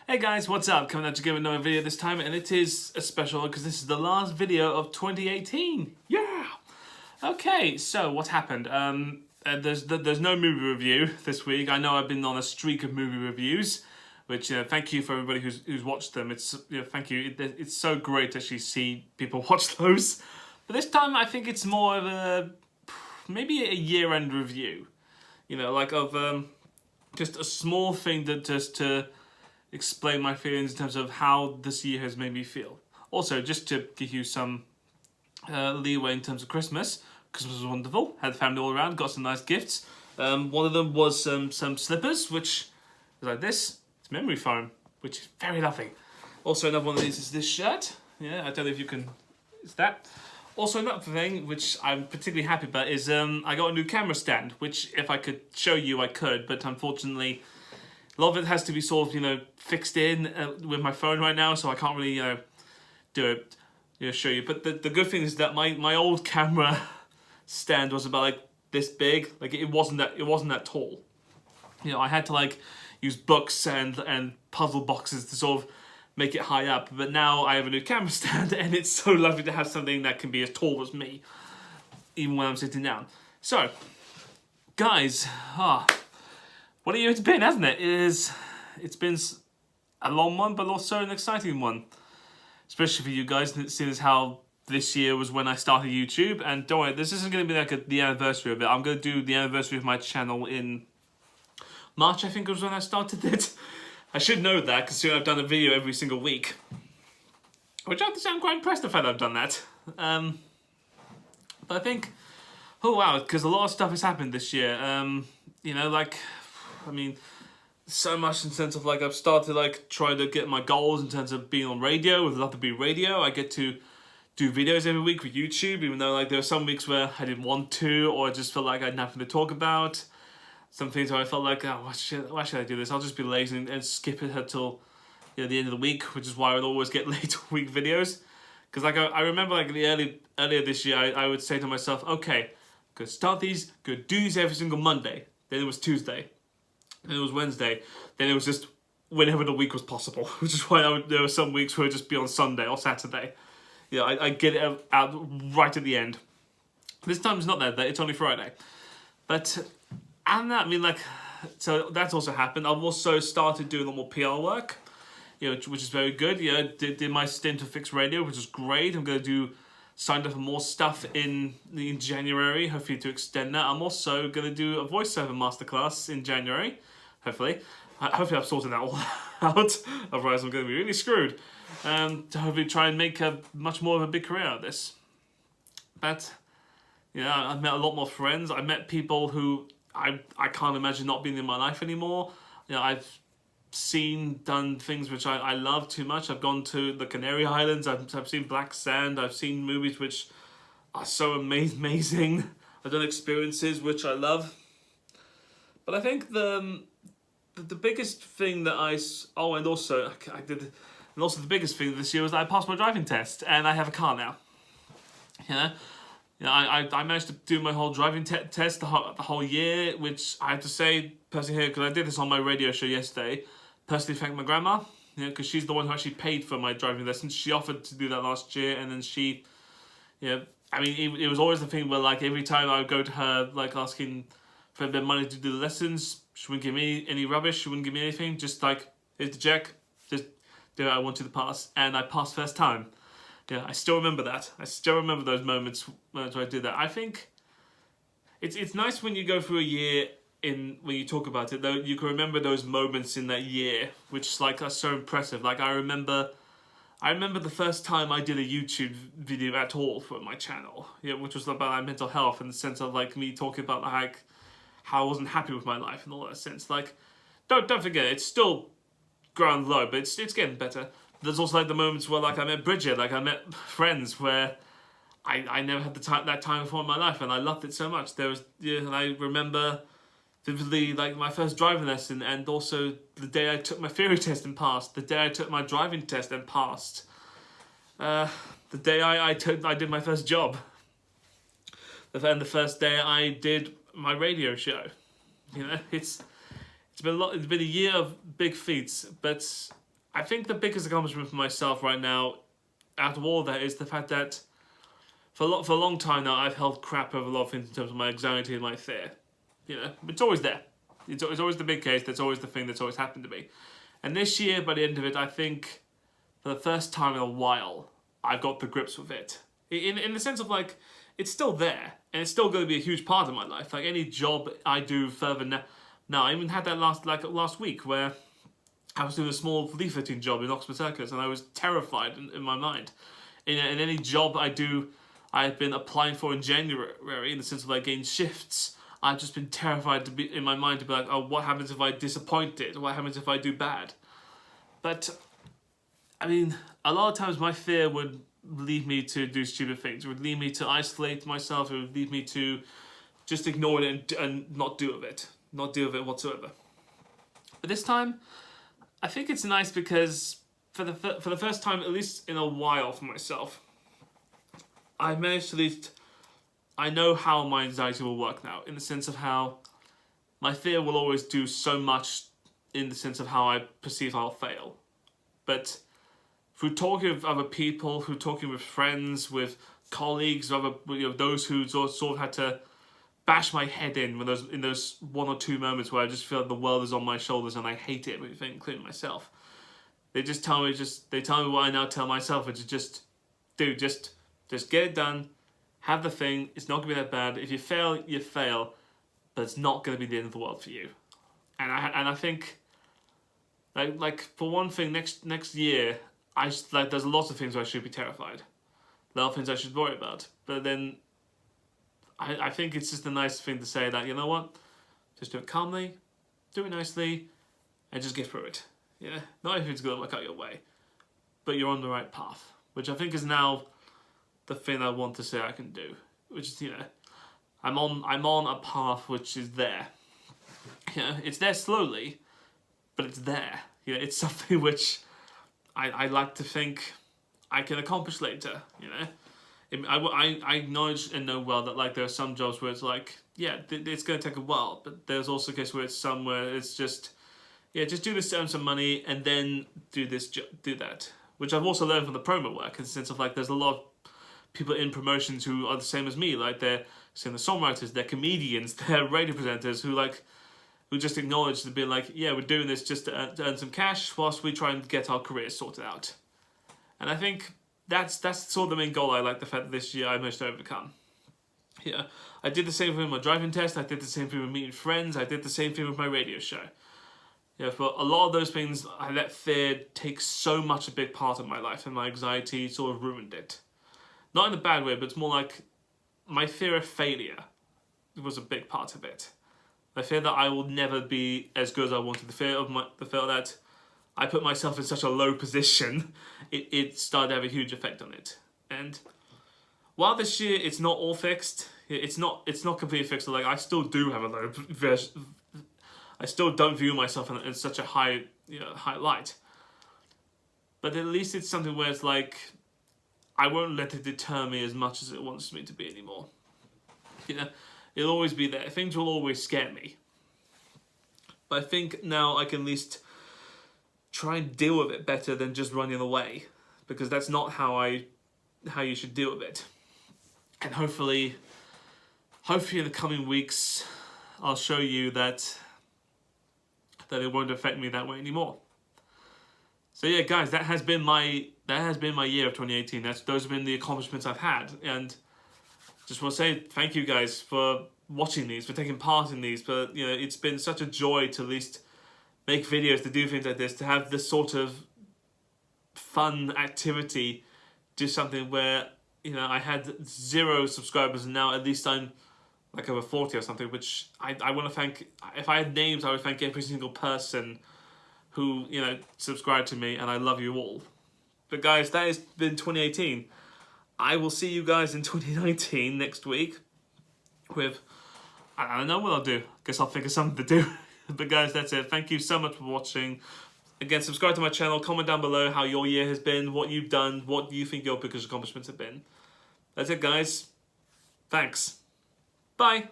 Hey guys, what's up? Coming out to give another video this time, and it is a special one because this is the last video of 2018. Yeah! Okay, so what happened? There's no movie review this week. I know I've been on a streak of movie reviews, which thank you for everybody who's watched them. It's thank you. It's so great to actually see people watch those. But this time I think it's more of a maybe a year-end review. You know, like of just a small thing that just to explain my feelings in terms of how this year has made me feel. Also, just to give you some leeway in terms of Christmas. Christmas was wonderful. Had the family all around. Got some nice gifts. One of them was some slippers, which is like this. It's memory foam, which is very lovely. Also, another one of these is this shirt. Yeah, I don't know if you can. It's that. Also, another thing which I'm particularly happy about is I got a new camera stand, which if I could show you, I could, but unfortunately, a lot of it has to be sort of, fixed in with my phone right now, so I can't really, do it, show you. But the good thing is that my old camera stand was about like this big. Like it wasn't that tall. I had to use books and puzzle boxes to sort of make it high up. But now I have a new camera stand, and it's so lovely to have something that can be as tall as me, even when I'm sitting down. So, guys, what a year it's been, hasn't it? It's been a long one, but also an exciting one. Especially for you guys, seeing as how this year was when I started YouTube. And don't worry, this isn't going to be like the anniversary of it. I'm going to do the anniversary of my channel in March, I think was when I started it. I should know that, because soon I've done a video every single week. Which I have to say I'm quite impressed the fact that I've done that. But I think, oh wow, because a lot of stuff has happened this year. So much in the sense of I've started trying to get my goals in terms of being on radio with Love to Be Radio. I get to do videos every week with YouTube, even though there were some weeks where I didn't want to, or I just felt like I had nothing to talk about. Some things where I felt like, why should I do this? I'll just be lazy and skip it until the end of the week, which is why I would always get later week videos. Because I remember earlier this year, I would say to myself, okay, go start these, go do these every single Monday. Then it was Tuesday. Then it was Wednesday. Then it was just whenever the week was possible. Which is why there were some weeks where it would just be on Sunday or Saturday. I get it out right at the end. This time it's not that day. It's only Friday. But and that, so that's also happened. I've also started doing a lot more PR work, which is very good. Did my stint with Fix Radio, which is great. I'm going to signed up for more stuff in January, hopefully to extend that. I'm also going to do a voiceover masterclass in January, hopefully. Hopefully I've sorted that all out, otherwise I'm going to be really screwed. To hopefully try and make a much more of a big career out of this. But, I've met a lot more friends. I met people who I can't imagine not being in my life anymore. I've done things which I love too much. I've gone to the Canary Islands. I've seen Black Sand. I've seen movies which are so amazing. I've done experiences which I love. But I think the biggest thing that and also the biggest thing this year was that I passed my driving test, and I have a car now. I managed to do my whole driving test the whole year, which I have to say, personally here, because I did this on my radio show yesterday, personally thank my grandma, because she's the one who actually paid for my driving lessons. She offered to do that last year, and then she, it was always the thing where, every time I would go to her, asking for a bit of money to do the lessons, she wouldn't give me any rubbish, she wouldn't give me anything, just here's the check, just do it, I want you to pass, and I passed first time. I still remember that. I still remember those moments when I did that. I think it's nice when you go through a year when you talk about it, though, you can remember those moments in that year, which are so impressive. I remember the first time I did a YouTube video at all for my channel, which was about mental health, in the sense of me talking about how I wasn't happy with my life and all that sense. Don't forget, it's still ground low, but it's getting better. There's also the moments where I met Bridget, I met friends where I never had that time before in my life, and I loved it so much. There was and I remember vividly my first driving lesson, and also the day I took my theory test and passed, the day I took my driving test and passed, the day I did my first job, and the first day I did my radio show. It's been a lot. It's been a year of big feats, but I think the biggest accomplishment for myself right now, out of all of that, is the fact that for a long time now, I've held crap over a lot of things in terms of my anxiety and my fear. You know, it's always there. It's always the big case. That's always the thing that's always happened to me. And this year, by the end of it, I think for the first time in a while, I've got the grips with it. In the sense of like, it's still there, and it's still going to be a huge part of my life. Like any job I do further now. Now, I even had that last week where I was doing a small leafleting job in Oxford Circus, and I was terrified in my mind. In any job I do, I've been applying for in January, in the sense of like getting shifts. I've just been terrified to be in my mind to be like, oh, what happens if I disappoint it? What happens if I do bad? But I mean, a lot of times my fear would lead me to do stupid things. It would lead me to isolate myself. It would lead me to just ignore it and not deal with it. Not deal with it whatsoever. But this time, I think it's nice because for the first time, at least in a while for myself, I managed to at least, I know how my anxiety will work now, in the sense of how my fear will always do so much in the sense of how I perceive I'll fail. But through talking with other people, through talking with friends, with colleagues, those who sort of had to bash my head in those 1 or 2 moments where I just feel like the world is on my shoulders and I hate it, including myself. They tell me what I now tell myself, which is just, dude, just get it done, have the thing. It's not gonna be that bad. If you fail, you fail, but it's not gonna be the end of the world for you. And I think, like for one thing, next year, there's lots of things where I should be terrified, a lot of things I should worry about. But then, I think it's just a nice thing to say that, you know what, just do it calmly, do it nicely, and just get through it. Yeah, not everything's gonna work out your way, but you're on the right path, which I think is now the thing I want to say I can do, which is, you know, I'm on a path which is there. You know, it's there slowly, but it's there. You know, it's something which I like to think I can accomplish later. You know, I acknowledge and know well that like there are some jobs where it's like, yeah, it's going to take a while, but there's also a case where it's somewhere it's just, yeah, just do this to earn some money and then do this, do that. Which I've also learned from the promo work, in the sense of like there's a lot of people in promotions who are the same as me, like they're singer-songwriters, they're comedians, they're radio presenters who just acknowledge to be like, yeah, we're doing this just to earn some cash whilst we try and get our careers sorted out. And I think that's sort of the main goal I like the fact that this year I managed to overcome. Yeah, I did the same thing with my driving test, I did the same thing with meeting friends, I did the same thing with my radio show. Yeah, for a lot of those things, I let fear take so much a big part of my life, and my anxiety sort of ruined it. Not in a bad way, but it's more like my fear of failure was a big part of it. The fear that I will never be as good as I wanted. The fear that I put myself in such a low position, it started to have a huge effect on it. And while this year it's not all fixed, it's not completely fixed. Like I still do have a low version. I still don't view myself in such a high light. But at least it's something where it's like, I won't let it deter me as much as it wants me to be anymore. You know, it'll always be there. Things will always scare me. But I think now I can at least try and deal with it better than just running away, because that's not how you should deal with it. And hopefully in the coming weeks, I'll show you that it won't affect me that way anymore. So yeah, guys, that has been my year of 2018. Those have been the accomplishments I've had, and just want to say thank you guys for watching these, for taking part in these. But you know, it's been such a joy to at least make videos, to do things like this, to have this sort of fun activity, do something where, you know, I had 0 subscribers and now at least I'm like over 40 or something, which I want to thank. If I had names, I would thank every single person who, you know, subscribed to me, and I love you all. But guys, that has been 2018. I will see you guys in 2019 next week with, I don't know what I'll do. Guess I'll think of something to do. But guys, that's it. Thank you so much for watching. Again, subscribe to my channel, comment down below how your year has been, what you've done, what you think your biggest accomplishments have been. That's it, guys. Thanks. Bye.